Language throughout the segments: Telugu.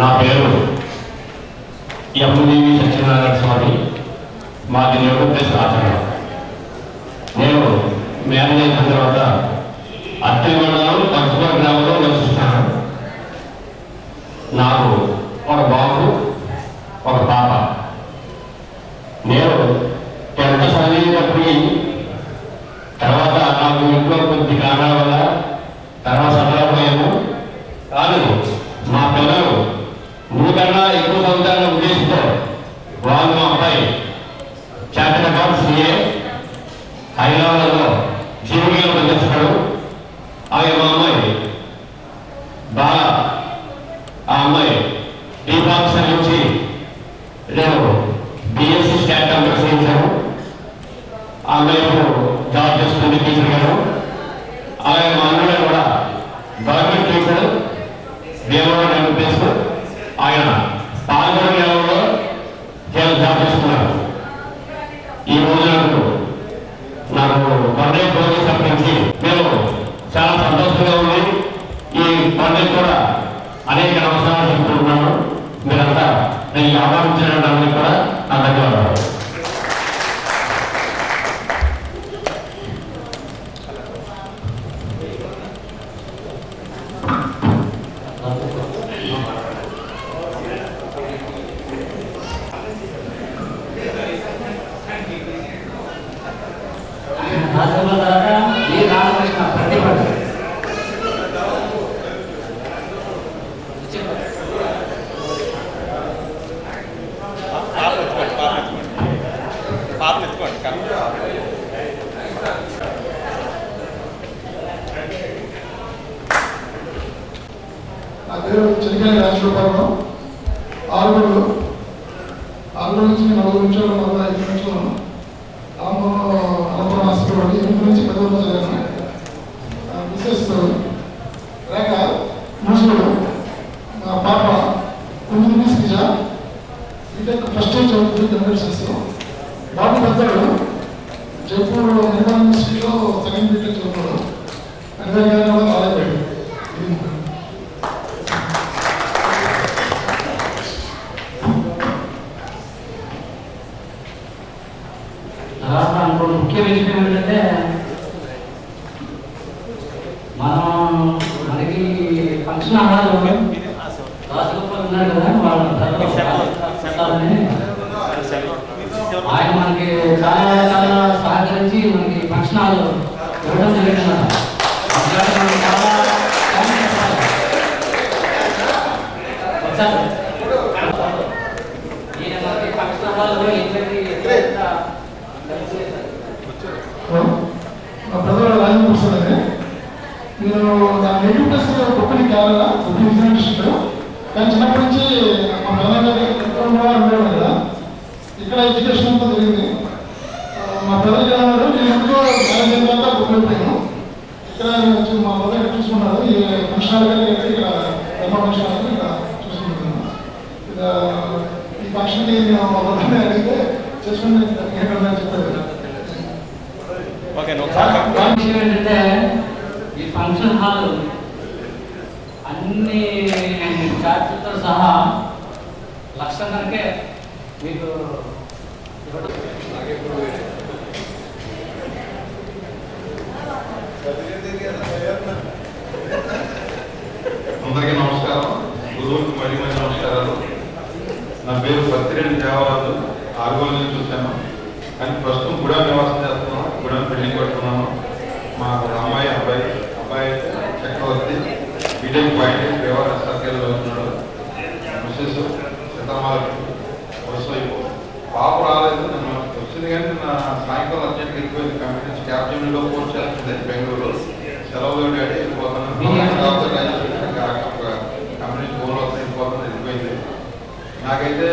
నా పేరు ఎందేవి సత్యనారాయణ స్వామి, మాది నివృత్తి ఆచరణ. నేను మ్యారేజ్ అయిన తర్వాత అత్తి మండలం కర్పూర గ్రామంలో నివసిస్తాను. నాకు ఒక బాబు, ఒక పాప. నేను 10th చదివేటప్పుడు తర్వాత నాకు ఇంట్లో కొద్ది కారణాల వల్ల తర్వాత చదవకపోయాను. కానీ మా పిల్లలు నీకన్నా ఎక్కువ చదువుతారన్న ఉద్దేశంతో వాళ్ళు మా అబ్బాయి చార్టెడ్ అకౌంట్స్ CA హైదరాబాద్లో జీవిలో పనిచేస్తున్నాడు. అలాగే మా అమ్మాయి బాగా ఆ అమ్మాయి DPharm నుంచి నేను BSc స్టాట్ కంప్యూటర్ చేయించాను. ఆ అమ్మాయి జాబ్ చేసుకుని టీచర్ గారు. అలాగే మా అన్నయ్య కూడా గవర్నమెంట్ టీచర్ దేవరాడు MPS. ఆయన పాల్గొన లెవెల్లో జాబ్ చేసుకున్నారు. ఈ రోజు నాకు పండుగ రోజు తప్పించి మేము చాలా సంతోషంగా ఉంది. ఈ పండుగ కూడా అనేక నమస్కారాలు చెప్పుకుంటున్నాను. మీరంతా నేను ఆహ్వానించడానికి కూడా నా ధన్యవాదాలు. నా పేరు చెలికాని రాజగోపాలరావు. ఆరుగురు నుంచి 40 నిమిషాలు 45 నిమిషాలు అనంతపురం హాస్పిటల్ 8 నుంచి 10 వరకు చదివాను. మిసెస్ రేఖ ముసుగుడు, మా పాప కుంజుని శ్రీజ బీటెక్ ఫస్ట్ ఇయర్ చదువుతుంది కంప్యూటర్ సైన్స్. బాబు పెద్దడు జైపూర్ నిర్మల్ యూనివర్సిటీలో సెకండ్ బీటెక్ చదువుతాడు. అనివార్యంగా కూడా రాలేకపోయాడు. ముఖ్య విషయం ఏంటంటే మనకి ఫంక్షన్ హాల్ రాజగోపాల్ ఉన్నారు కదా, ఆయన మనకి చాలా చాలా సహకరించి మనకి ఫంక్షన్ హాల్ ఇవ్వడం జరిగింది కదా. ఈయన మనకి ఫంక్షన్ హాల్లో మా ప్రజలు రాజమూర్సండి. నేను నా నెగిటివ్ ప్లస్ గొప్పని కేరళ గొప్ప విజయనగరం. కానీ చిన్నప్పటి నుంచి మా ప్రధాన ఉండేవాడు కదా. ఇక్కడ ఎడ్యుకేషన్ అంతా జరిగింది. మా ప్రజలు ఏమన్నారు, నేను ఇంట్లో మ్యారేజ్ అయిన తర్వాత గొప్పపోయాను. ఇక్కడ మా ప్రజలు చూసుకున్నారు. ఈ ఫంక్షన్ హాల్ ఇక్కడ బ్రహ్మ ఫంక్షన్ హాల్ ఇక్కడ చూసుకుంటున్నాను. ఈ ఫంక్షన్కి నేను మా ప్రధాన్ని అడిగితే చేసుకుని చెప్పారు. విషయం ఏంటంటే ఈ ఫంక్షన్ హాల్ అన్ని చార్జీలతో సహా 1,00,000 వరకే మీకు అందరికీ నమస్కారం. గురువులకు మళ్ళీ నమస్కారాలు. నా పేరు పత్తిరెడ్డి దేవరాజు. ఆర్గోల్ నుంచి చూశాను, కానీ ప్రస్తుతం గుడా నివాసం చేస్తున్నాను. గుడా బిల్డింగ్ కడుతున్నాను. మా అమ్మాయి అబ్బాయి అయితే చక్రవర్తి బీటెక్ పాయింట్ వ్యవహార సర్కిల్లో ఉంటున్నాడు. మిస్సెస్ సీతారామలక్ష్మి వరుసైపు. పాప రాలేదు, నన్ను వచ్చింది కానీ నా సాయంకాలం అర్జెంట్కి వెళ్ళిపోయింది. కంపెనీ క్యాబ్ జమ్లో కోర్స్ చేస్తుంది బెంగళూరు. సెలవులు డాడీ వెళ్ళిపోతాను. కంపెనీ ఫోన్లో వెళ్ళిపోతాను, వెళ్ళిపోయింది. నాకైతే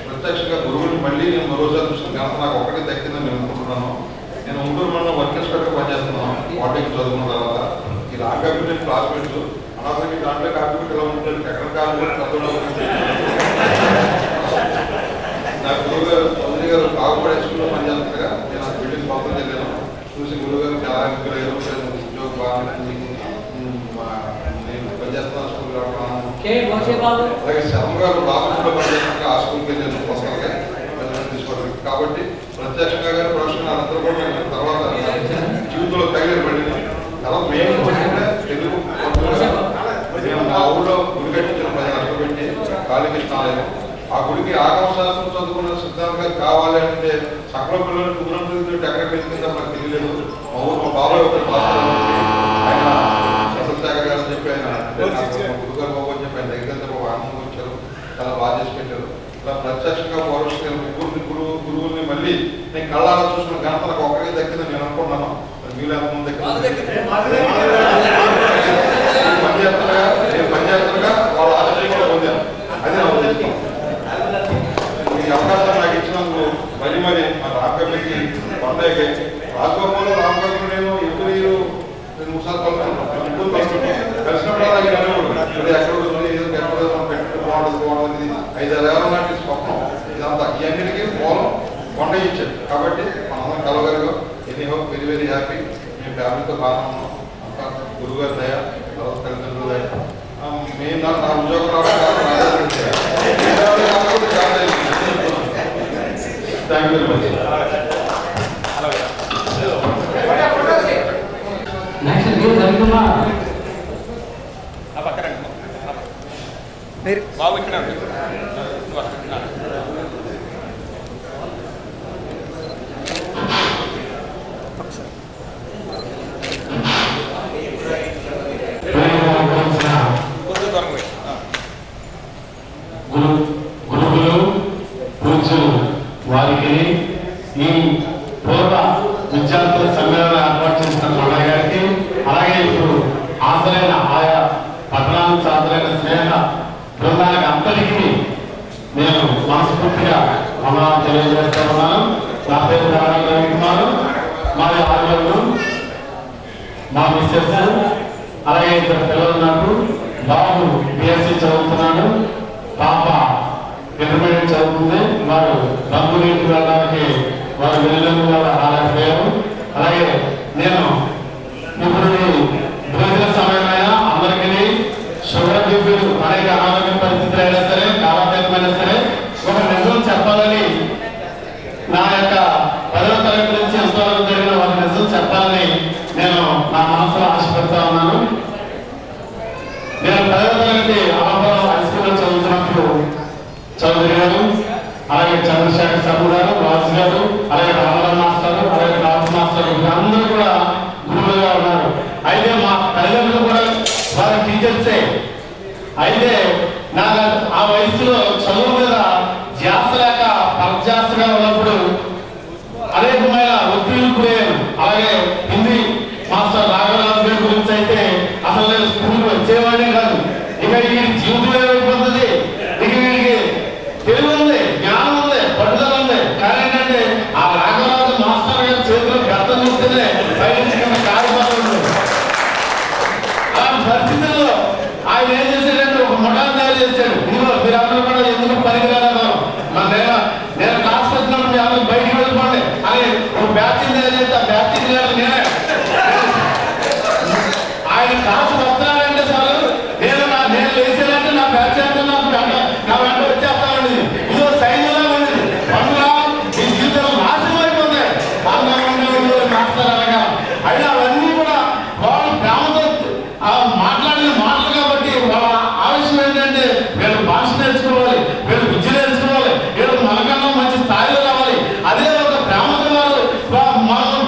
ప్రత్యక్షంగా గురువుని మళ్ళీ నేను మరోసారి చూసిన ఘనత నాకు ఒకటే దక్కిందని నేను అనుకుంటున్నాను. నేను ఉంటూరు మనం వర్క్ ఇన్స్పెక్టర్ పనిచేస్తున్నాను. వాటికి చదువుకున్న తర్వాత ఈ రాంగాపి క్లాస్మేట్స్ అనవసరంగా దాంట్లో కాపీ ఎలా ఉంటుంది, ఎక్కడ కాదు చదవడం. నా గురువు గారు చౌదరి గారు కాకుపడే స్కూల్లో పనిచేస్తుండగా నేను ఆ బిల్డింగ్ మొత్తం చదివాను. చూసి గురువు గారు చాలా ఉద్యోగం బాగా నేను పనిచేస్తున్న స్కూల్ అలాగే శర్మ గారు బాబులో పనిచేసినాక ఆ స్కూల్కి వెళ్ళారు పర్సనల్గా తీసుకోవడానికి. కాబట్టి ప్రత్యక్షంగా కానీ ప్రొఫెషనల్ అందరూ కూడా నేను తర్వాత జీవితంలో తగిలి పడింది. తర్వాత మేము తెలుగు మేము మా ఊళ్ళో గుడి కట్టించిన 10 లక్షలు పెట్టి కాళీకృష్ణాలయం. ఆ గుడికి ఆగమ శాస్త్రం చదువుకున్న సిద్ధాంత గారు కావాలి అంటే సకల పిల్లలు కుదురంతో ఎక్కడికి వెళ్తుందో మనకు తెలియలేదు. మా ఊరు మా బాబాయ్ ఒక ఆయన సత్యశేఖర్ గారు అని చెప్పి ఆయన గురుగారు బాబు అని చెప్పి ఆయన దగ్గర ఆనందం వచ్చారు, చాలా బాగా చేసి పెట్టారు. ఇలా ప్రత్యక్షంగా పౌరుషంగా గురువుల్ని మళ్ళీ నేను కళ్ళారా చూసిన ఘనత నాకు ఒక్కరికి దక్కిందని నేను అనుకున్నాను. మీలో ఎంతమంది పనిచేస్తున్నా వాళ్ళ ఆశ్చర్యంగా పొందాను. అదే నా ఉద్దేశం. ఈ అవకాశం నాకు ఇచ్చినందుకు మరి మా రామకర్ణకి కొండకి రాజగోపాలు రామకర్ణ నేను ఎప్పుడు 2-3 సార్లు కలిసినప్పుడు అలాగే ఎక్కడ బాగుంటుంది 5-6 ఏళ్ళ నాటి స్వప్నం ఇదంతా ఈ అన్నిటికీ మూలం కొండ ఇచ్చాడు. కాబట్టి మనం కలవగలిగాం. Anyhow very very happy. మేము ఫ్యామిలీతో బాగా ఉన్నాం. అంతా గురుగారి దయ, తర్వాత తల్లిదండ్రుల దయ. మేము నా ఉద్యోగం రావడం thank you very much. Next మీరు జరుగుతున్నా బాబు ఇక్కడ గురువులు పూజ్యులు వారికి ఈ పూర్వ విద్యార్థుల సమ్మేళనం ఏర్పాటు చేసిన కొండయ్య గారికి, అలాగే ఇప్పుడు హాజరైన ఆయా పట్టణానికి హాజరైన స్నేహ బృందానికి అంతటికీ నేను మనస్ఫూర్తిగా వందనాలు తెలియజేస్తూ ఉన్నాను. నా పేరు రవికుమారు, మాది ఆర్గోలు, మా మిస్సెస్, అలాగే 2 పిల్లలు నాకు. బాబు బిఎస్సీ చదువుతున్నాడు, పాప ఇంటర్మీడియట్ చదువుతుంది. వారు రంగునీటి వెళ్ళడానికి వారు వెళ్ళినందుకు కూడా రాలేకపోయారు. అలాగే నేను ఇప్పుడు భోజన సమయమైనా అందరికీ షుగర్ బీపీలు అనేక అనారోగ్య పరిస్థితులు అయినా సరే, కాలతీతమైనా సరే ఒక నిజం చెప్పాలని నా యొక్క 10వ తరగతి నుంచి ఎంతవరకు జరిగిన ఒక నిజం చెప్పాలని నేను నా మనసులో ఆశపడుతూ ఉన్నాను. నేను 10వ తరగతి అమరావతి హై స్కూల్లో చదువుతున్నప్పుడు చౌదరి గారు, అలాగే చంద్రశేఖర్ శర్మ గారు, రాజు గారు, అలాగే రామరావు మాస్టర్, అలాగే రాజు మాస్టర్, అందరూ కూడా గురువులుగా ఉన్నారు. అయితే మా తల్లిదండ్రులు కూడా వారి టీచర్సే. అయితే నాకు ఆ వయసులో చదువు మీద ధ్యాస లేక పరధ్యాసగా ఉన్నప్పుడు అనేకమైన ఒత్తిళ్లు పోయాను. అలాగే హిందీ మాస్టర్ రాఘవరాజు గారి గురించి అయితే అసలు నేను స్కూల్కి వచ్చేవాడే కాదు. ఇక ఈ జీవితం ఏమైపోతుంది, ఇక వీడికి తెలివి ఉంది, జ్ఞానం ఉంది, పట్టుదల ఉంది. కానీ ఏంటంటే ఆ రాఘవరాజు మాస్టర్ గారి చేతిలో గతం చూస్తేనే బయట కారిపోతుంది. ఆ పరిస్థితుల్లో ఆయన ఏం చేశాడంటే ఒక ముఠాన్ని తయారు చేశాడు. ఇందులో మీరందరూ కూడా ఎందుకు పనికిరాలేదు, నేను క్లాస్ వచ్చినప్పుడు మీ అందరూ బయటికి వెళ్ళిపోండి అని ఒక బ్యాచింగ్ తయారు చేస్తే ఆ బ్యాచింగ్ నేనే. ఆయన క్లాసు వస్తున్నాడంటే చాలు నేను లేచానంటే నా బ్యాచ్ అంటే నా వెంట వచ్చేస్తానండి. ఇదో సైన్యంలో ఉంది పండుగ ఈ జీవితంలో నాశనం అయిపోతాయి. మాస్టర్ అనగా అయినా అవన్నీ కూడా వాళ్ళు ప్రేమతో మాట్లాడిన మాటలు కాబట్టి వాళ్ళ ఆలోచన ఏంటంటే వీళ్ళు భాష నేర్చుకోవాలి, వీళ్ళు విద్య నేర్చుకోవాలి, వీళ్ళు మనకన్నా మంచి స్థాయిలో రావాలి. అదే ఒక ప్రేమతో వారు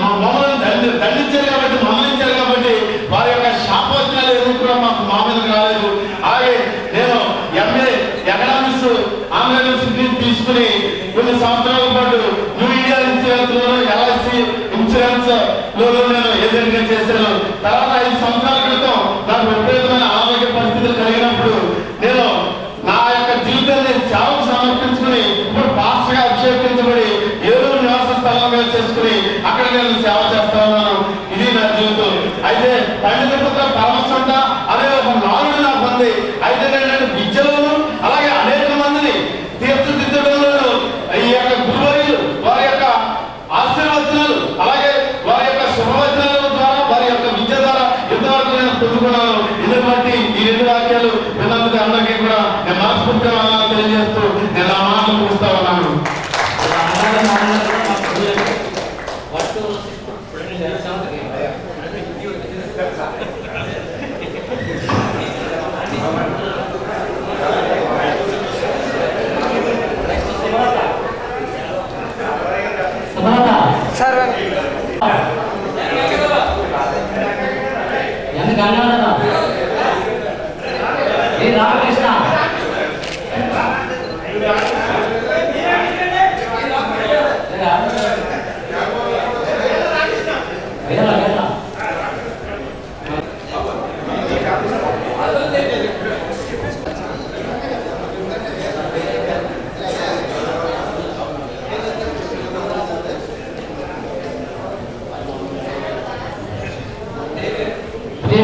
మమ్మల్ని దండించారు కాబట్టి, మమ్మల్నించారు కాబట్టి వారి యొక్క శాపవచనాలు ఏమి కూడా మా మీదకి రాలేదు. అలాగే నేను MA ఎకనామిక్స్ ఆంధ్ర యూనివర్సిటీ తీసుకుని కొన్ని సంవత్సరాల పాటు న్యూ ఇండియా ఇన్సూరెన్స్ లోను, LIC ఇన్సూరెన్స్ లోను నేను ఏజెంట్గా చేశాను. తర్వాత 5 సంవత్సరాల క్రితం నాకు విపరీతమైన ఆరోగ్య పరిస్థితులు కలిగినప్పుడు నేను నా యొక్క జీవితాన్ని సేవకు సమర్పించుకుని ఇప్పుడు పాస్టర్గా అభిషేకించబడి ఏలూరు నివాస స్థలంగా చేసుకుని అక్కడ నేను సేవ చేస్తా ఉన్నాను. ఇది నా జీవితం. అయితే పండితపుత్ర పరమశంట అనే ఒక నాలుగు నాకు ఉంది. అయితే నేను విద్యలోను అలాగే అనేక మందిని తీర్చిదిద్దడంలోను ఈ యొక్క గురువులు తెలియజేస్తూ నేను ఆ మాటలు ముగిస్తా ఉన్నాను. సార్ రామకృష్ణ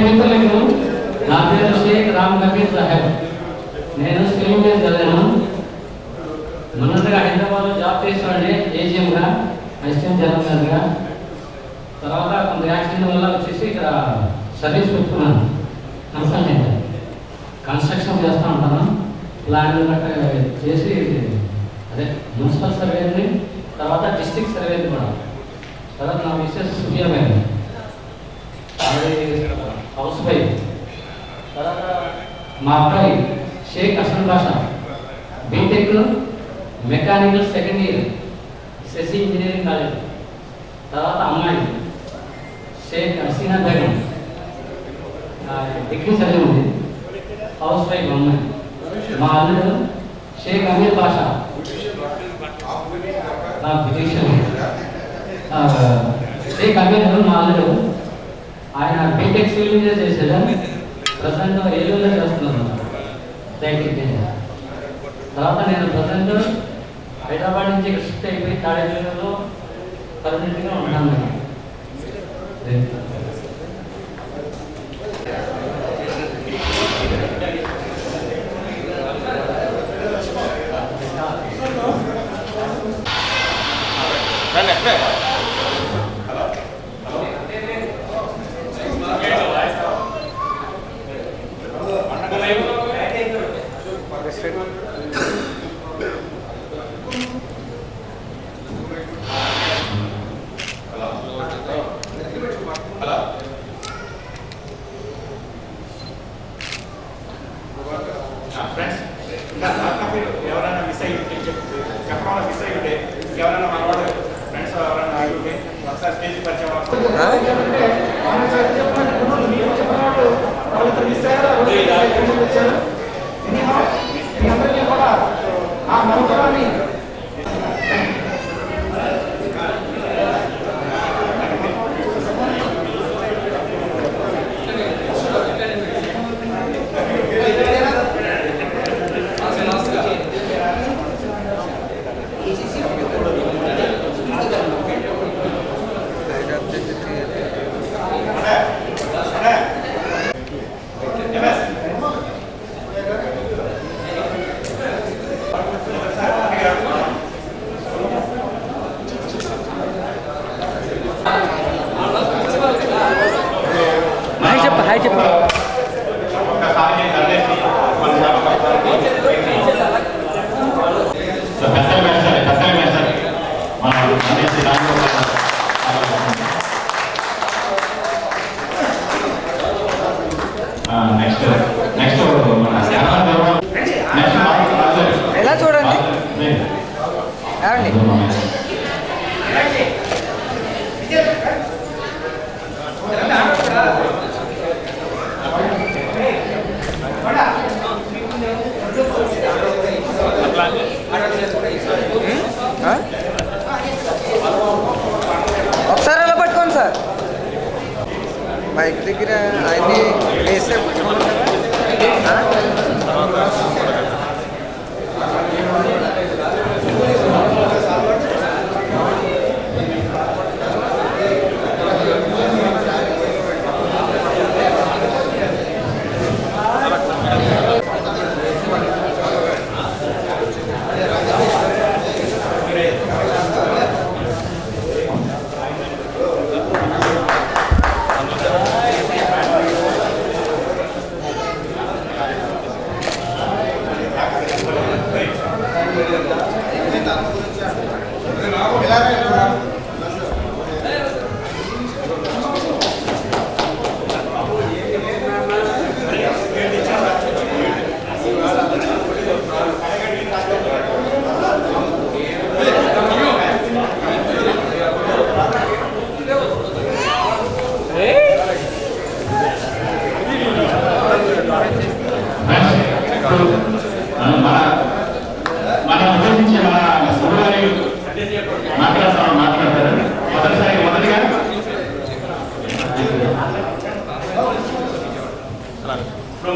మిత్రులకు నా పేరు షేక్ రామ్ నబీర్ సాహెబ్. నేను స్కూల్ మీద చదివాను. మొన్నటిగా హైదరాబాద్లో జాబ్ చేసేవాడిని ఏజిఎంగా, అసిస్టెంట్ జనరల్ మేనేజర్గా. తర్వాత కొంత యాక్సిడెంట్ వల్ల వచ్చేసి ఇక్కడ సర్వీస్ పెట్టుకున్నాను. కన్సల్టెంట్ కన్స్ట్రక్షన్ చేస్తూ ఉంటాను. ప్లాన్ గట్ట చేసి అదే మున్సిపల్ సర్వేని, తర్వాత డిస్ట్రిక్ట్ సర్వేని కూడా. తర్వాత నా మిస్సెస్ సుఫియా మేడం, అది హౌస్ వైఫ్. తర్వాత మా అబ్బాయి Shaik Asan Basha, BTech mechanical second year, Sasi engineering college. తర్వాత అమ్మాయి షేక్ హసీనా బేగం, డిగ్రీ చదివి ఉంది, హౌస్ వైఫ్ అమ్మాయి. మా అల్లుడు షేక్ అమీర్ బాషా, షేక్ అమీర్ మా అల్లుడు. ఆయన బీటెక్ సివిల్ ఇంజనీర్ చేశాడు. ప్రజెంట్ ఏలూరులో చేస్తున్నాను సైకిల్. తర్వాత నేను ప్రజెంట్ హైదరాబాద్ నుంచి ఇక్కడ షిఫ్ట్ అయిపోయి తాడేపల్లిలో పర్మనెంట్గా ఉన్నాను. ఎవరైనా మిస్ అయ్యి ఉంటే చెప్పకుండా మిస్ అయ్యి ఉంటే ఎవరైనా మన వాళ్ళు ఫ్రెండ్స్ ఎవరైనా ఆగి ఉంటే ఒకసారి స్టేజ్ పరిచయం కూడా ఆ మంత్రాన్ని హాయ్ చెప్పు. ఎలా చూడండి ఒకసారి అలా పట్టుకోండి సార్. బైక్ దగ్గర ఆయన్ని వేసే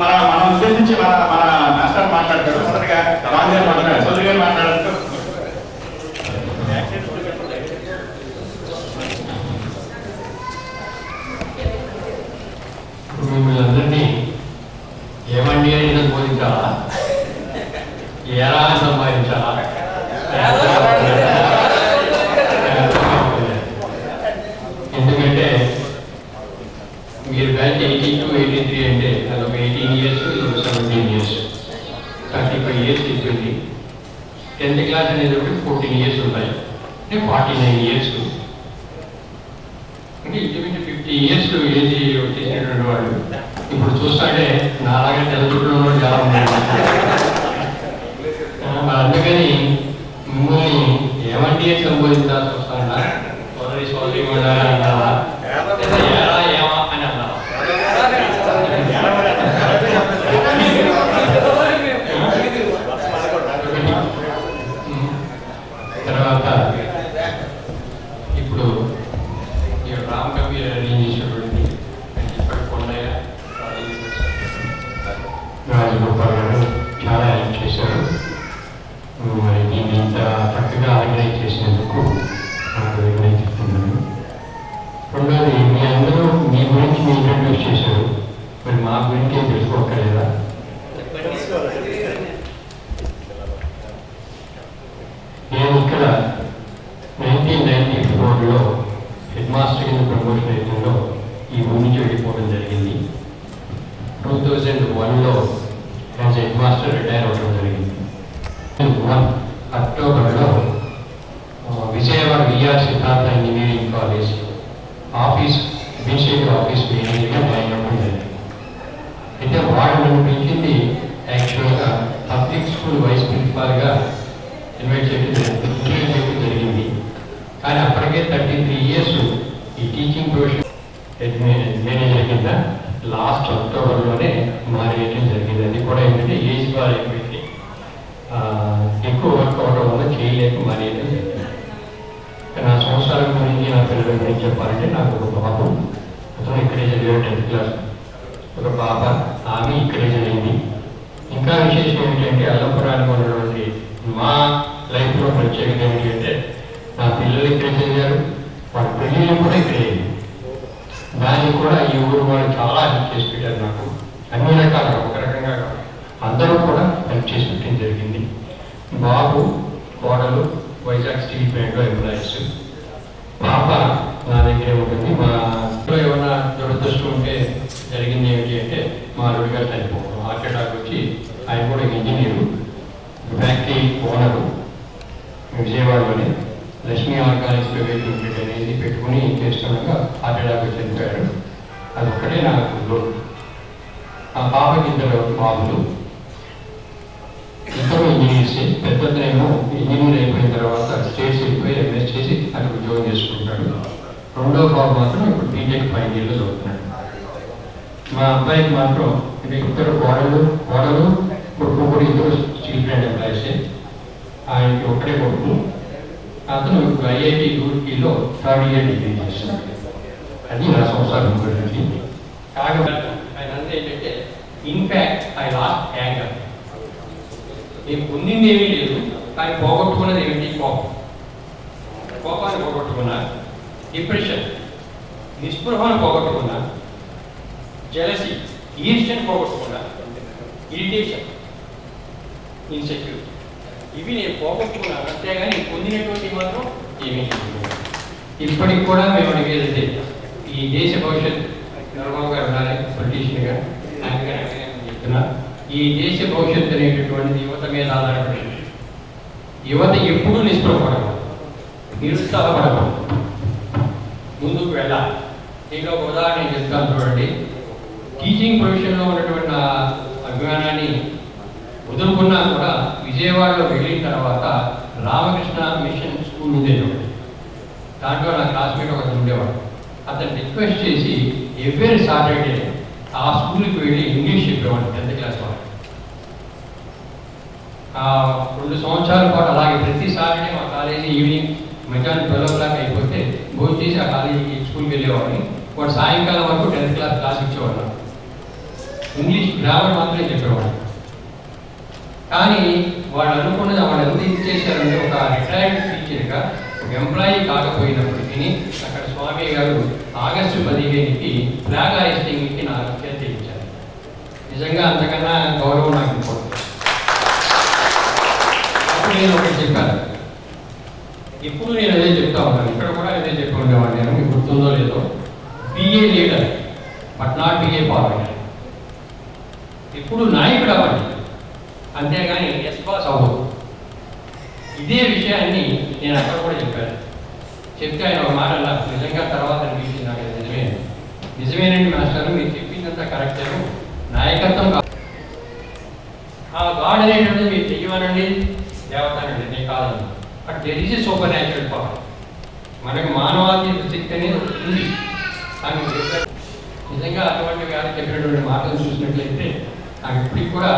మనం ఉద్దేశించి మన మాస్టర్ మాట్లాడతాడు. మొదటిగా రాజు గారు మాట్లాడారు, చౌదరి గారు మాట్లాడారు. మిమ్మల్ని అందరినీ ఏమండి అయినా బోధించాలా, ఎలా సంపాదించాలా, ఎందుకంటే మీరు బ్యాచ్ 82, 83 అంటే అదొక 18 years, ఇదొక 17 years, 35 years అయిపోయింది. 10th class అనేది ఒకటి 14 years ఉంటాయి, అంటే 49 years. అంటే ఇంచుమించు 50 years ఏజ్ వచ్చేసినటువంటి వాళ్ళు ఇప్పుడు చూస్తుంటే నాలాగా తెల్లచుట్లో చాలా ఉన్నాయి. అందుకని మిమ్మల్ని ఏమంటే సంబోధించాల్సి వస్తాడా, సోదరి సోదరి మండాలి అన్నావా, ఎలా ఏమా అని అన్నావా? తర్వాత ఇప్పుడు ఈ రామ్ కబీర్ అరేంజ్ చేసినటువంటి ఇప్పటి కొండయ్య రాజగోపాల్ గారు చాలా హెల్ప్ చేశారు. మరి దీన్ని ఇంత చక్కగా ఆర్గనైజ్ చేసినందుకు నాకు అభినందిస్తున్నాను. రెండోది, మీ అందరూ మీ గురించి మీ ఇంట్రడ్యూస్ చేశారు, మరి మా గురించి ఏం తెలుసుకోకలేదా? నేను ఇక్కడ 1994లో హెడ్ మాస్టర్ కింద ప్రమోషన్ అయితుందో ఈ ఊరి నుంచి వెళ్ళిపోవడం జరిగింది. 2001లో యాజ్ హెడ్ మాస్టర్ రిటైర్ అవ్వడం జరిగింది. 1 అక్టోబర్లో Vijayawada VR Siddhartha engineering college office administrative office మేనేజర్గా జాయిన్ అవ్వడం జరిగింది. అయితే వాడు నన్ను పిలిచింది యాక్చువల్గా పబ్లిక్ స్కూల్ వైస్ ప్రిన్సిపాల్గా ఇన్వైట్ చేయడం జరిగింది. కానీ అప్పటికే 33 years ఈ టీచింగ్ ప్రొఫెషన్ మేనేజర్ కింద లాస్ట్ అక్టోబర్లోనే మారేయడం జరిగింది. అది కూడా ఏంటంటే ఏజ్ బార్ అయిపోయింది, ఎక్కువ వర్క్ అవడం వల్ల చేయలేక మారేయడం జరిగింది. నా సంవత్సరాల గురించి నా పిల్లల గురించి చెప్పాలంటే నాకు ఒక బాబు, అతను ఇక్కడే చదివాడు 10th class, ఒక పాప, ఆమె ఇక్కడే చదివింది. ఇంకా విశేషం ఏంటంటే అల్లంపురానికి ఉన్నటువంటి మా లైఫ్లో ప్రత్యేకత ఏంటంటే నా పిల్లలు ఇక్కడే చదివారు, వాళ్ళ పెళ్ళిళ్ళు కూడా ఇక్కడే. దానికి కూడా ఈ ఊరు వాళ్ళు చాలా హెల్ప్ చేసి పెట్టారు నాకు, అన్ని రకాలుగా, ఒక రకంగా అందరూ కూడా హెల్ప్ చేసి పెట్టడం జరిగింది. బాబు, కోడలు వైజాగ్ స్టీల్ ప్లాంట్లో ఎంప్లాయీస్, పాప నా దగ్గరే ఉంటుంది. మా ఇంట్లో ఏమన్నా దురదృష్టం ఉంటే జరిగింది ఏమిటి అంటే మా అల్లుడి గారు చనిపోవడం, హార్ట్ అటాక్ వచ్చి, ఆయన కూడా ఇంజనీరు, ఫ్యాక్టరీ ఓనరు, విజయవాడలోనే లక్ష్మీ ఆర్గానిక్స్ ప్రైవేట్ లిమిటెడ్ అనేది పెట్టుకుని చేస్తుండగా హార్ట్ అటాక్ వచ్చి చనిపోయారు. అదొక్కటే నాకు లోటు. ఆ పాపకి 2 బాబులు, ఇద్దరు ఇంజనీర్సే. పెద్దనేమో ఇంజనీర్ అయిపోయిన తర్వాత స్టేట్స్ వెళ్ళిపోయి ఎంఎస్ చేసి అక్కడ ఉద్యోగం చేసుకుంటాడు. రెండో బాబు మాత్రం ఇప్పుడు బీటెక్ ఫైనల్ ఇయర్లో చదువుతున్నాడు. మా అబ్బాయికి మాత్రం ఇద్దరు కోడలు కొడుకు కూడా ఇద్దరు స్టీల్ ప్లాంట్ ఎంప్లాయీసే. ఆయనకి ఒక్కడే కొడుకు, అతను ఐఐటి రూర్కీలో 3rd year డిగ్రీ చేస్తున్నాడు. అది నా సంవత్సరం గురించి. కాకపోతే ఆయన అంతా ఏంటంటే ఇన్ఫ్యాక్ట్ ఐ లాస్ట్ యాంగర్. నేను పొందింది ఏమీ లేదు, కానీ పోగొట్టుకున్నది ఏమిటి? కోపాన్ని పోగొట్టుకున్నా, డిప్రెషన్, నిస్పృహను పోగొట్టుకున్నా, జెలసీ, ఈర్ష్యను పోగొట్టుకున్నా, ఇరిటేషన్, ఇన్సెక్యూరిటీ, ఇవి నేను పోగొట్టుకున్నాను. అంతేగాని పొందినటువంటి మాత్రం ఏమీ లేదు. ఇప్పటికి కూడా మేము అడిగేది ఈ దేశ భవిష్యత్, నరబాబు గారు ఉండాలి పొలిటీషియన్గా, ఆయన చెప్తున్నా, ఈ దేశ భవిష్యత్తు అనేటటువంటిది యువత మీద ఆధారపడి, యువత ఎప్పుడూ నిస్పృహపడదు, నిరుత్సాహపడదు, ముందుకు వెళ్ళాలి. దీంట్లో ఒక ఉదాహరణ చెప్తాను చూడండి. టీచింగ్ ప్రొఫెషన్లో ఉన్నటువంటి అభిమానాన్ని వదులుకున్నా కూడా విజయవాడలో వెళ్ళిన తర్వాత రామకృష్ణ మిషన్ స్కూల్ ఉండేది ఒకటి. దాంట్లో నా క్లాస్మేట్ ఒకటి ఉండేవాడు. అతను రిక్వెస్ట్ చేసి ఎవ్రీ సాటర్డే ఆ స్కూల్కి వెళ్ళి ఇంగ్లీష్ చెప్పేవాడు 10th class వాళ్ళు. 2 సంవత్సరాల పాటు అలాగే ప్రతి సాటర్డే మా కాలేజీ ఈవినింగ్ మధ్యాహ్నం 12 o'clock అయిపోతే భోజనం చేసి ఆ కాలేజీకి స్కూల్కి వెళ్ళేవాడిని. వాడు సాయంకాలం వరకు 10th class క్లాస్ ఇచ్చేవాడు. ఇంగ్లీష్ గ్రామర్ మాత్రమే చెప్పేవాడు. కానీ వాళ్ళు అనుకున్నది వాళ్ళు ఎంత ఇచ్చేసారంటే ఒక రిటైర్డ్ టీచర్గా ఒక ఎంప్లాయీ కాకపోయినప్పటికీ అక్కడ స్వామి గారు ఆగస్టు 15కి ఫ్లాగ్ హాయిస్టింగ్కి నాకు చేత ఇచ్చారు. నిజంగా అంతకన్నా గౌరవం నాకు ఇంకోటి. అప్పుడు నేను ఒకటి చెప్పాను, ఇప్పుడు నేను అదే చెప్తా ఉన్నాను, ఇక్కడ కూడా అదే చెప్పి ఉండేవాడు నేను, మీకు గుర్తుందో లేదో, be a leader but not be a parliament. ఇప్పుడు నాయకుడు అవ్వండి, అంతేగాని ఎస్ బాస్ అవ్వదు. ఇదే విషయాన్ని నేను అక్కడ కూడా చెప్పాను. చెప్తే ఆయన ఒక మాట అన్నారు, నిజంగా తర్వాత అనిపించింది నాకు నిజమే, నిజమేనండి మాస్టర్ మీరు చెప్పిందంత కరెక్టే, నాయకత్వం ఆ గాడ్ అనేటువంటిది మీరు చెయ్యమనండి, దేవతనండి, నేను కాదండి. But there is a super natural power. మనకు మానవాళి శక్తి అనేది ఉంది. కానీ నిజంగా అటువంటి గారు చెప్పినటువంటి మాటలు చూసినట్లయితే నాకు ఇప్పటికి కూడా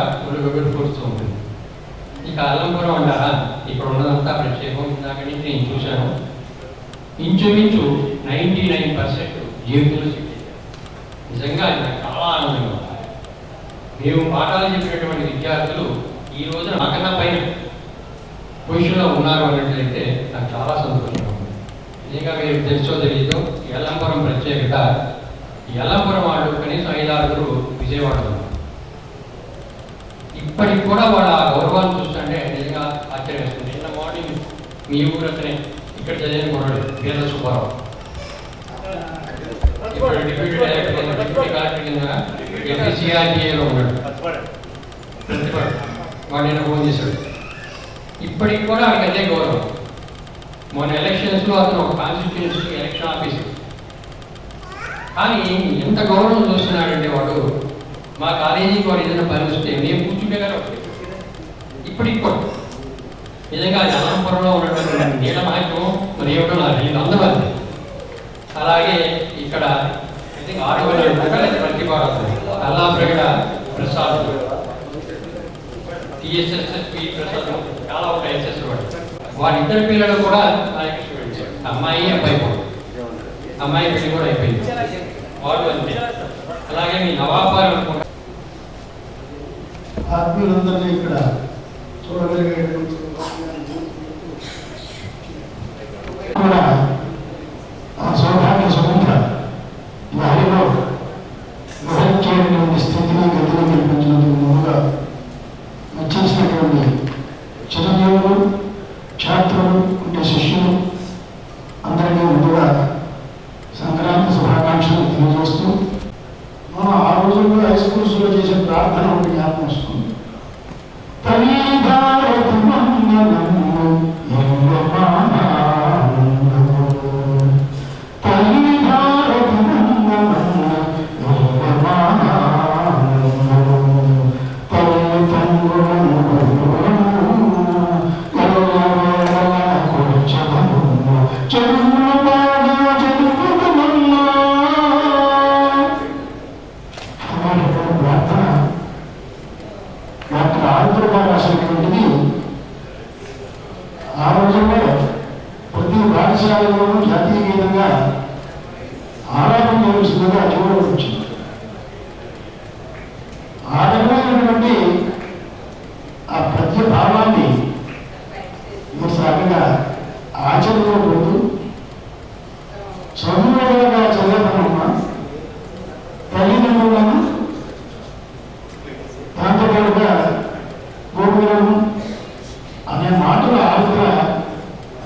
కొడుతూ ఉంటుంది. ఇక అల్లంపురం అంటారా, ఇక్కడ ఉన్నదంతా ప్రత్యేకం. ఇందాక నుంచి నేను చూశాను, ఇంచుమించు 99% జీవితంలో నిజంగా అది నాకు చాలా ఆనందంగా ఉంది. మేము పాఠాలు చెప్పినటువంటి విద్యార్థులు ఈ రోజున నాకన్నా పైన పొజిషన్లో ఉన్నారు అన్నట్లయితే నాకు చాలా సంతోషంగా ఉంది. నిజంగా మీరు తెలుసో తెలియదు, యల్లంపురం ప్రత్యేకత, యల్లంపురం వాళ్ళు కనీసం 5-6 విజయవాడలో ఉన్నారు. ఇప్పటికి కూడా వాళ్ళ గౌరవాన్ని చూస్తుంటే నిజంగా ఆశ్చర్యవేస్తుంది. నిన్న మార్నింగ్ మీ ఊరు అతనే ఇక్కడ చదివిన కొన్నాడు పేద సుబ్బారావు, ఇప్పుడు డిప్యూటీ కలెక్టర్ కింద సిఆర్టీఏలో ఉన్నాడు. వాడు నిన్న ఫోన్ చేశాడు. ఇప్పటికి కూడా ఆయనకి అదే గౌరవం. మొన్న ఎలక్షన్స్లో అతను ఒక కాన్స్టిట్యూన్సీకి ఎలక్షన్ ఆఫీసర్, కానీ ఎంత గౌరవం చూస్తున్నాడంటే వాడు మా కాలేజీకి వాడు ఏదైనా పని వస్తే మేము కూర్చుంటే కదా ఇప్పటికి కూడా నిజంగా యల్లంపురంలో ఉన్నటువంటి నీల మహత్వం మరి ఏమిటో నాకు తెలియదు, అందరూ అంతే. అలాగే ఇక్కడ ఐ 6,000 ప్రతిభారాలు అల్లాప్రగడ ప్రసాద్, టిఎస్ఎస్ఎస్పి ప్రసాద్, చాలా ఒక ఎస్ఎస్ వాడిద్దరు పిల్లలు కూడా నాకు స్టూడెంట్స్, అమ్మాయి అబ్బాయి కూడా. అమ్మాయి పెళ్లి కూడా అయిపోయింది, వాడు అంతే. అలాగే మీ నవాబారు అనుకుంటా ఆత్మీయులందరినీ ఇక్కడ చూడగలిగేటువంటి కూడా ఆ సౌభాగ్య స్వతంత్ర వారిలో గ్రహించేటువంటి స్థితిని గతిని కల్పించినందుకు ముందుగా వచ్చేసినటువంటి చిరంజీవులు, ఛాత్రులు, అంటే శిష్యులు అందరికీ ముందుగా సంక్రాంతి శుభాకాంక్షలు తెలియజేస్తూ, మనం ఆ రోజుల్లో హై స్కూల్స్లో చేసే ప్రార్థన ఒకటి జ్ఞాపకం వస్తుంది. ఆ రోజుల్లో ప్రతి పాఠశాలలోనూ జాతీయ గీతంగా ఆరాధన చేస్తుందిగా చూడవచ్చు. ఆ రకమైనటువంటి ఆ పద్య భావాన్ని సాగగా ఆచరణలో పోతూ చదువుగా చదవకుండా తల్లిదండ్రులను దాంతోపాటుగా గోపురము అనే మాటలు ఆవిడ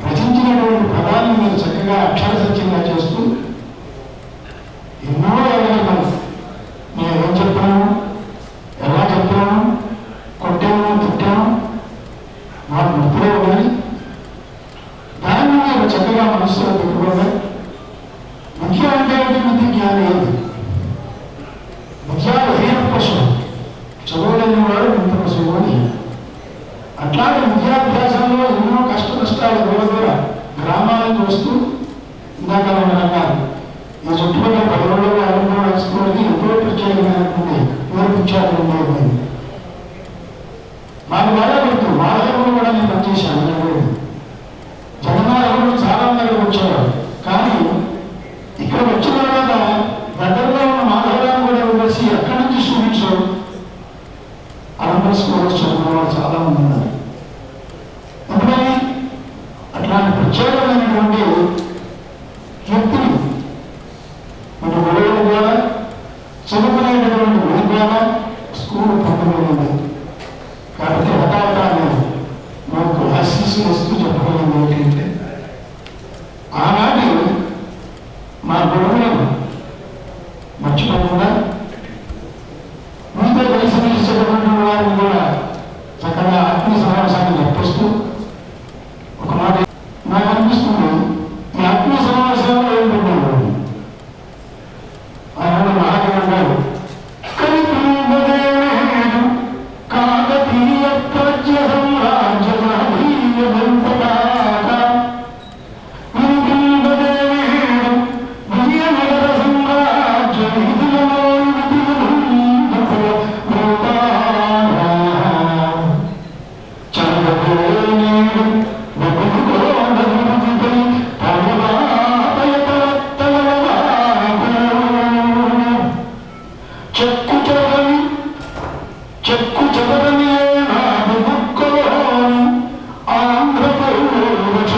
రచించినటువంటి పదాన్ని మీరు చక్కగా అక్షర సత్యంగా చేస్తూ ఎన్నో ఏమన్నాను, నేను ఏం చెప్పాను, ఎలా చెప్పాను, కొట్టాను, తిట్టాను, నాకు గుర్తులో ఉన్నాయి. దాన్ని మీరు చక్కగా మనసులో పెట్టుకోండి. విద్య అంటే విద్య జ్ఞానం ఏది? విద్య హీన పశువు, చదవలేని వాడు ఇంత పశువు అని. అట్లాంటి విద్యాభ్యాసంలో ఎన్నో కష్ట నష్టాలు దూర గ్రామాలను వస్తూ ఇందాక అన్నారు, ఈ చుట్టుపక్కల 10 రోజుల్లో అనుభవం వేసుకోవడానికి ఎంతో ప్రత్యేకమైనటువంటి నేర్పించారు ఉండేది. నాకు బాగా గుర్తు, మాధవరంలో కూడా నేను పనిచేశాను. జగన్నాథంలో చాలా మంది వచ్చేవారు, కానీ ఇక్కడ వచ్చిన తర్వాత దగ్గరలో ఉన్న మాధవరాన్ని కూడా కలిసి ఎక్కడి నుంచి స్టూడెంట్స్ వస్తూ చెప్పగలను ఏంటంటే ఆనాటి మా గొడవలను మర్చిపోకుండా మీతో కలిసి మెలిసేటటువంటి వారిని కూడా చక్కగా ఆత్మీయ సమావేశాన్ని జరిపిస్తూ ఒక మాట నాకు అనిపిస్తుంది, ఈ ఆత్మీయ సమావేశంలో ఏంటంటే ఆయన మహాకవి గారు కాకతీయ ప్రజ్య సామ్రాజ్య విజయనగర సామ్రాజ్య చెక్కు చెదరని నాడు ముక్కలోని ఆంధ్రప్రదేశ్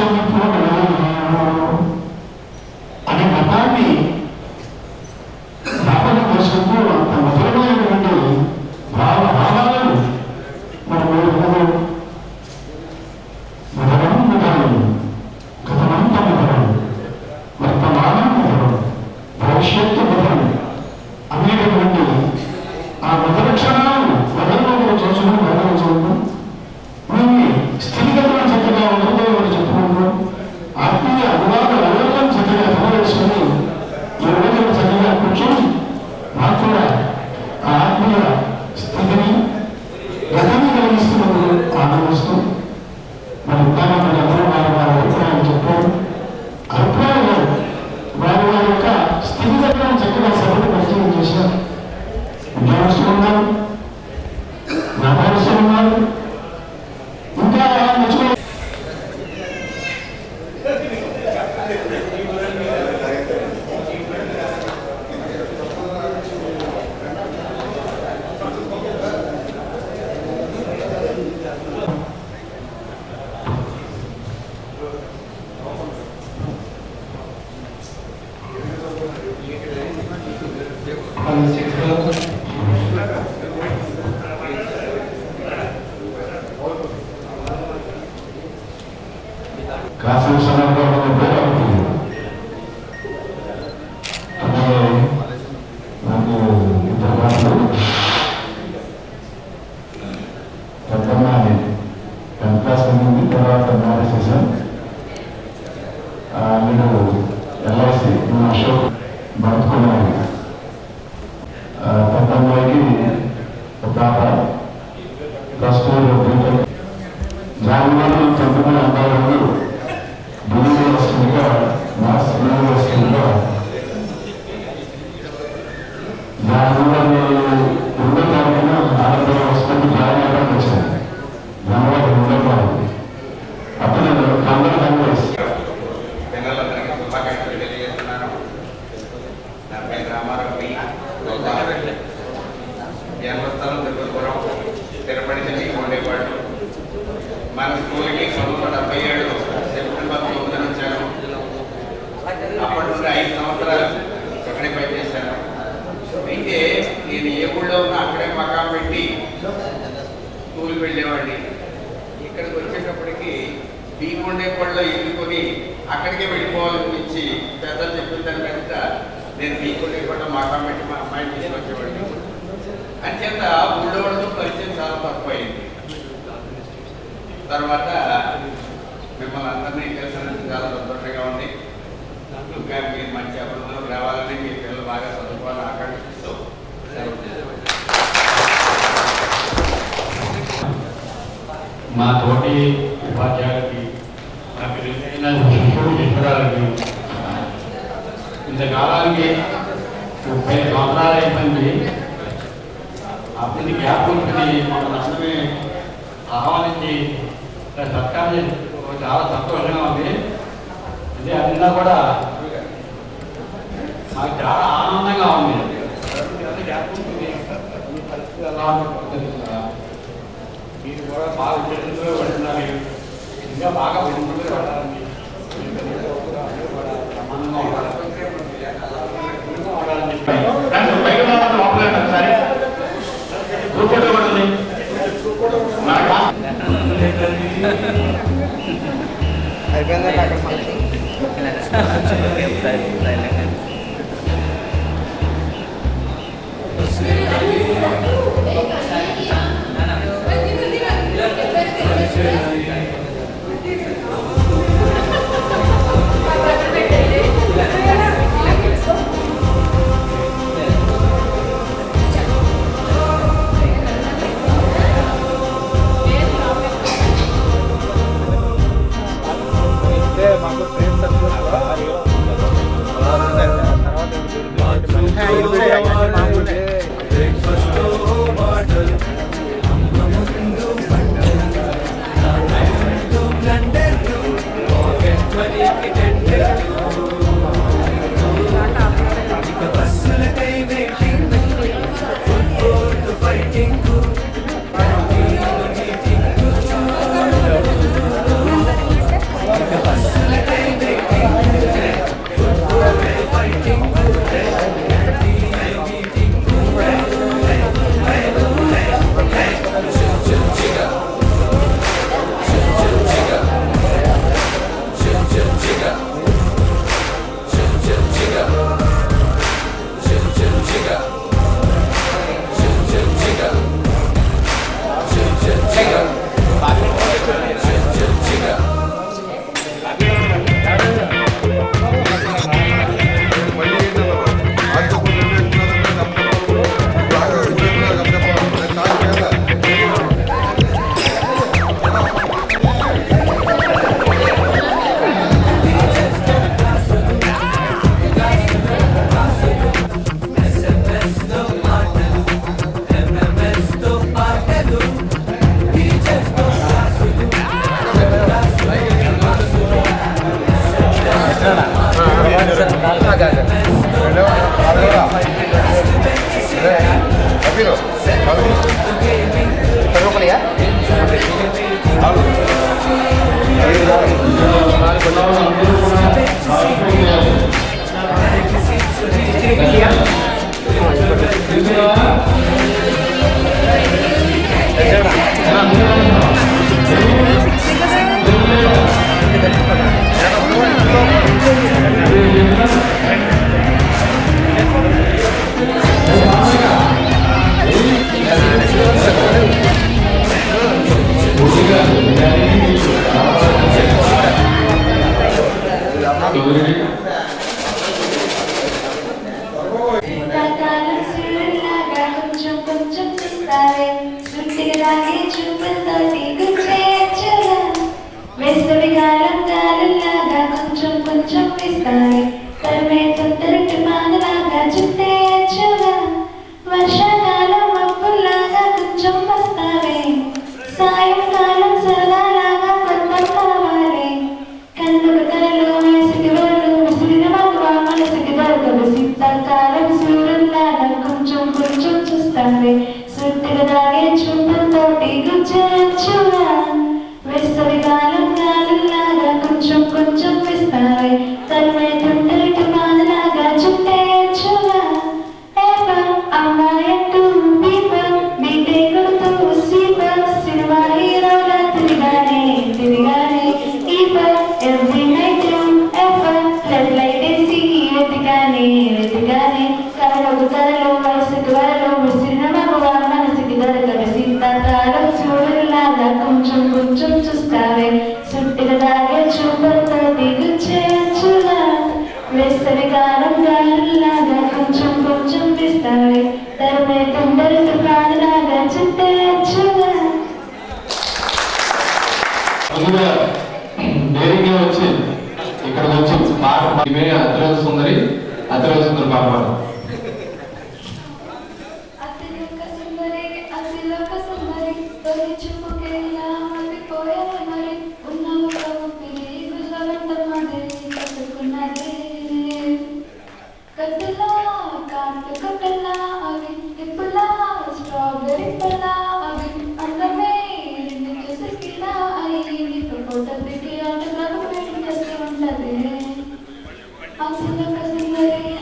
అనే మతాన్ని జ్ఞాపకం చేసుకుంటూ అంత మధురమైనటువంటి భావాలను మనం మధురం మధురం గతమంత మధురం వర్తమానం మధురం భవిష్యత్తు మధురం అనేటటువంటి ఆ మధుర క్షణాలను మధురంలో చూసుకుని గౌరవించుకుంటూ మీ స్థితిగతులను చక్కగా ఉండదు చెప్పుకుంటూ ఆత్మీయ అనువాద వలలను చక్కగా గౌరవించుకుని ఈ రోజున చక్కగా కూర్చొని నాకు కూడా ఆ ఆత్మీయ స్థితిని గతాన్ని కలిగిస్తున్నందుకు ఆనందిస్తూ మరి ఉదాహరణ అందరూ వారి వారి అభిప్రాయాలు చెప్పారు. అభిప్రాయాలు వారి వారి యొక్క స్థితిగతులను చక్కగా సభలు పరిచయం చేశారు. ఉద్యోగస్తులు ఉన్నారు, వ్యాపారస్తులు ఉన్నారు, ఇంకా కాసిన సందర్భంలో ఉపయోగపడుతుంది. అంటే నాకు ఇద్దరు వాళ్ళు పెద్దమ్మాయి 10th క్లాస్ నుండి తర్వాత మ్యారేజ్ చేశాను. మీరు ఎల్ఐసి అశోక్ బతుకున్నాను. పెద్దమ్మాయికి ఒక +2 జాన్వరి 1982 యూనివర్సిటీగా మాస్ యూనివర్సిటీగా జనవరి 2వ తారీఖున ఆనందం హాస్పిటల్ జాయిన్ అవ్వడానికి వచ్చాను. జనవరి 2వ తారీఖు అప్పుడు నేను కాంగ్రెస్ పిల్లలందరికీ శుభాకాంక్షలు తెలియజేస్తున్నాను. నా పేరు రామారావు. జన్మస్థలం తిరుపతిపురం, తిరుపతి నుంచి కొండేపాడు. మన స్కూల్కి 1977 సెప్టెంబర్ 9న వచ్చాను. అప్పటి నుండి 5 సంవత్సరాలు ఇక్కడే పనిచేశాను. అయితే నేను ఏ ఊళ్ళో ఉన్నా అక్కడే మకాం పెట్టి స్కూల్కి వెళ్ళేవాడిని. ఇక్కడికి వచ్చేటప్పటికి బీకొండేపాడులో ఎన్నుకొని అక్కడికే వెళ్ళిపోవాలనిపించి పెద్దలు చెప్పిన దాని మీద నేను బీకొండేపాడులో మకాం పెట్టి మా అమ్మాయిని తీసుకొచ్చేవాడిని. అంచేత ఊళ్ళో వాళ్ళతో పరిచయం చాలా తక్కువైంది. తర్వాత మిమ్మల్ని అందరినీ కలిసినందుకు చాలా సంతోషంగా ఉంది. ఇంకా మీరు మంచి అభివృద్ధిలో రావాలని, మీ పిల్లలు బాగా చదువుకోవాలని ఆకాంక్షిస్తూ మా తోటి ఉపాధ్యాయులకి, నా పిల్లలైన శిష్యుడు శిష్యురాలకి ఇంతకాలానికి 30 సంవత్సరాలు అయిపోయింది. అప్పుడు గ్యాప్ ఉంటుంది. మమ్మల్ని అందరినీ ఆహ్వానించి సత్కారం చాలా సంతోషంగా ఉంది. ఇది అన్నా కూడా నాకు చాలా ఆనందంగా ఉంది. గ్యాప్ ఉంటుంది. ఈ పరిస్థితి ఎలా ఉంటుంది కదా, మీరు కూడా బాగా విజయంలో పడుతున్నారు. ఇంకా బాగా విజయంలో పడాలని సమానంగా ఉండాలని చెప్పి అయిపోయిందండి అక్కడ ఫంక్షన్.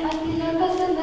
అతిలోక సుందరి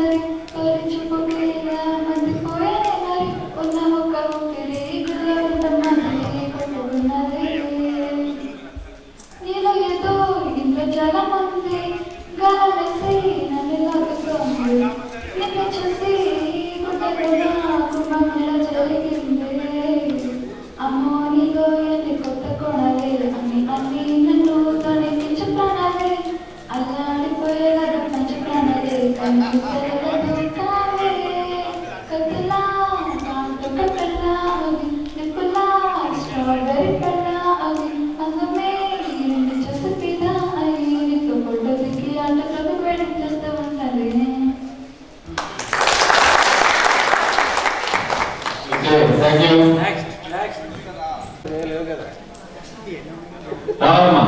రావమ్మా.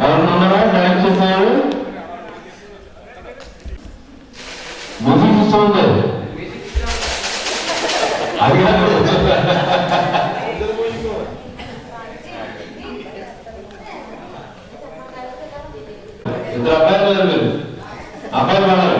ఎవరున్నారా డ్యాన్స్ చేసేవారు? మ్యూజిక్ సిస్టమ్ ఉంది. అది కాదు. ఇద్దరు అబ్బాయిలు లేరు మీరు. అబ్బాయిలు వాడాలి.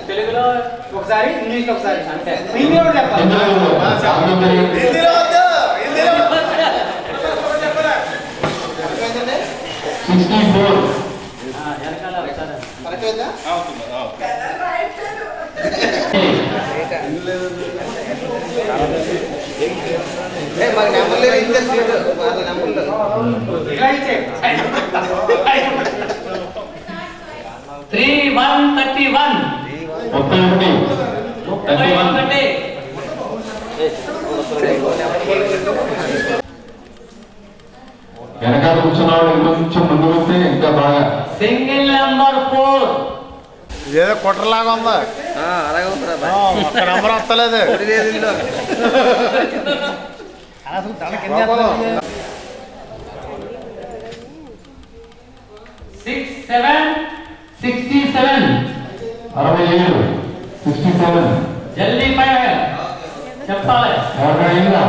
తెలుగులో ఒకసారి ఇంగ్లీష్లో ఒకసారి అంటే మాకు నెంబర్ లేదు ఇంటర్ నెంబర్ లేదు 31 వెనకాల కూర్చున్నవాడు కొంచెం ముందు వస్తే ఇంకా బాగా. సింగిల్ నెంబర్ 4 ఇదేదో కుట్రలాగా ఉందా? అలాగే ఉంటుందా ఒక్క నెంబర్ వస్తలేదు. 67 జల్దీ పై చెప్పాలి. ఎవరికైనా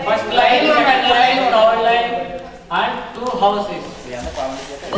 First line, second line, third line, and 2 houses.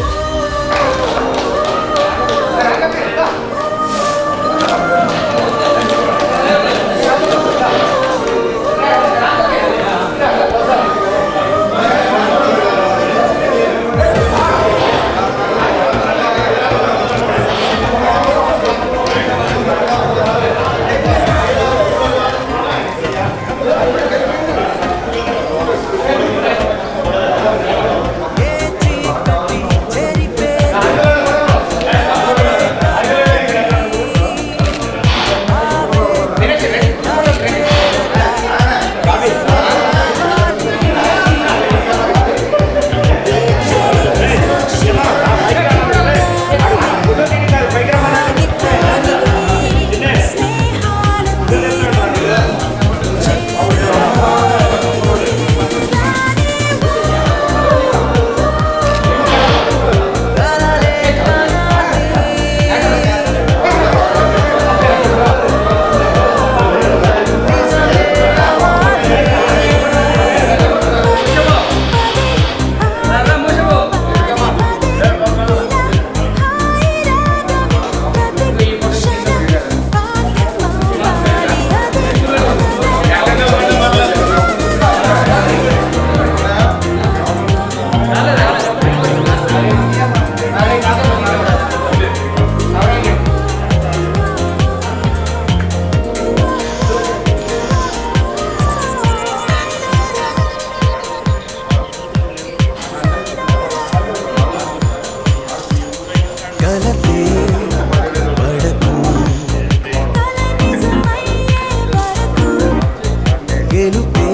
గెలుపే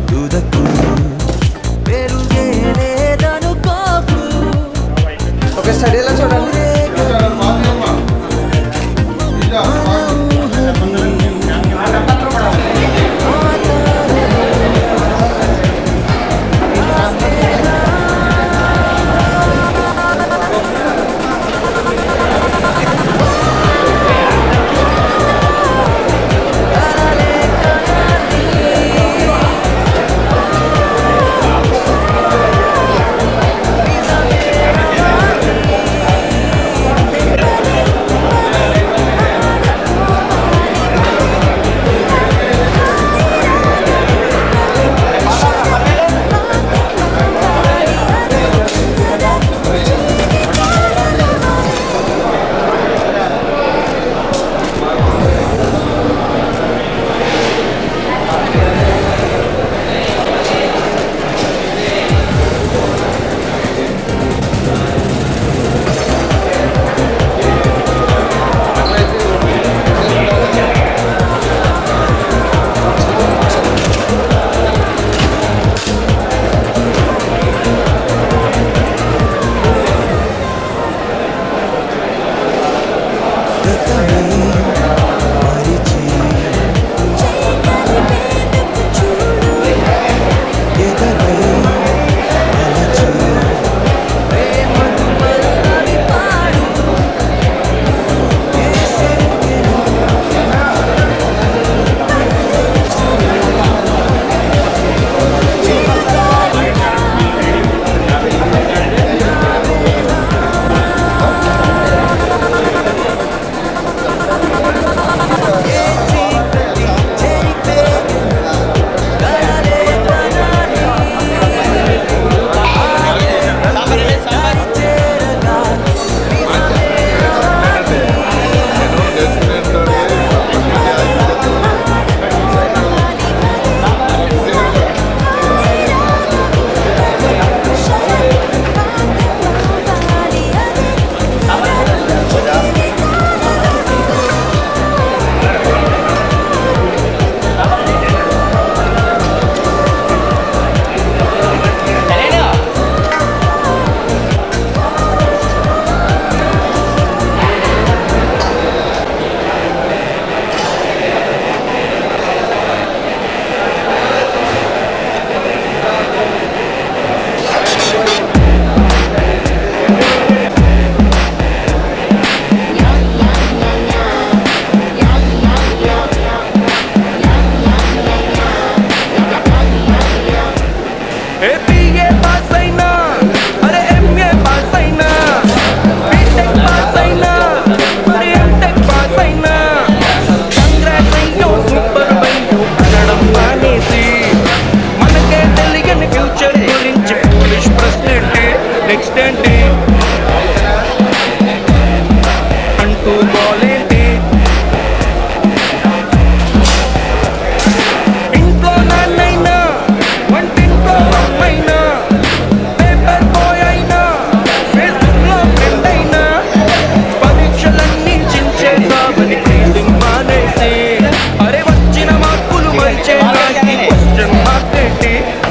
తుదకు పెరుగే లేదనుకోకు. ఒక స్టడీలో చూడండి.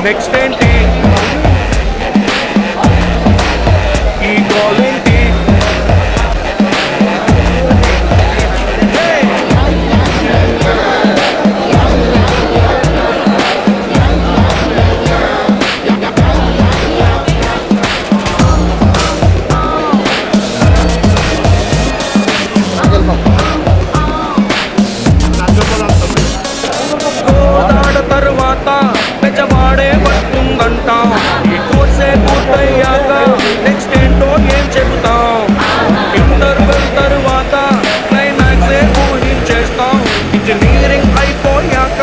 నెక్స్ట్ ఏంటి ఈ గోల్ ఏంటి? తరువాత పెద్దవాడే వస్తుందంట. ఈ కోర్సే పూర్తయ్యాక నెక్స్ట్ ఏంటో ఏం చెబుతాం? ఇంటర్వెల్ తరువాత క్లైమాక్సే ఊహించేస్తాం. ఇంజనీరింగ్ అయిపోయాక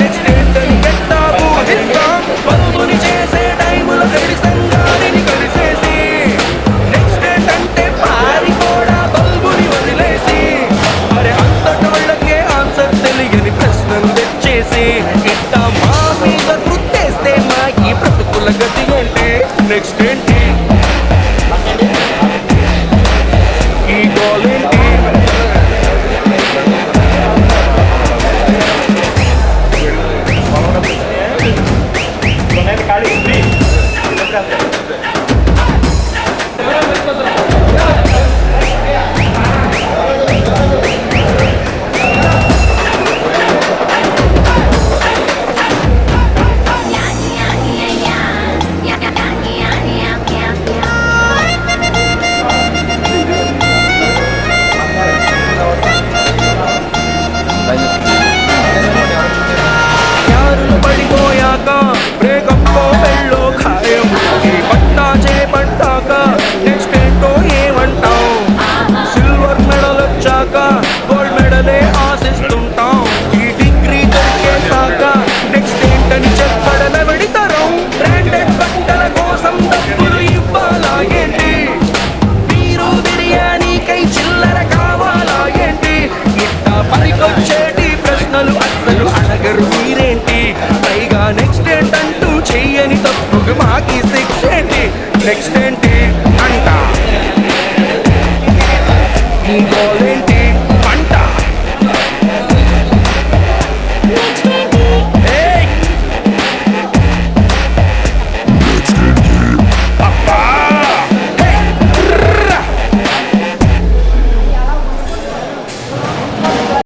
నెక్స్ట్ ఏంటని ఎట్టా ఊహిస్తాం? పనుని చేసే టైములో సంగారిని కలిసేసి నెక్స్ట్ ఏంటంటే పారి కూడా బల్బుని వదిలేసి అరే అంతటోళ్ళకే ఆన్సర్ తెలియని ప్రశ్నలు తెచ్చేసి ఇట్టా మా మీద గుర్తేస్తే మా ఈ బ్రతుకుల గతి ఏంటి? నెక్స్ట్ ఏంటి?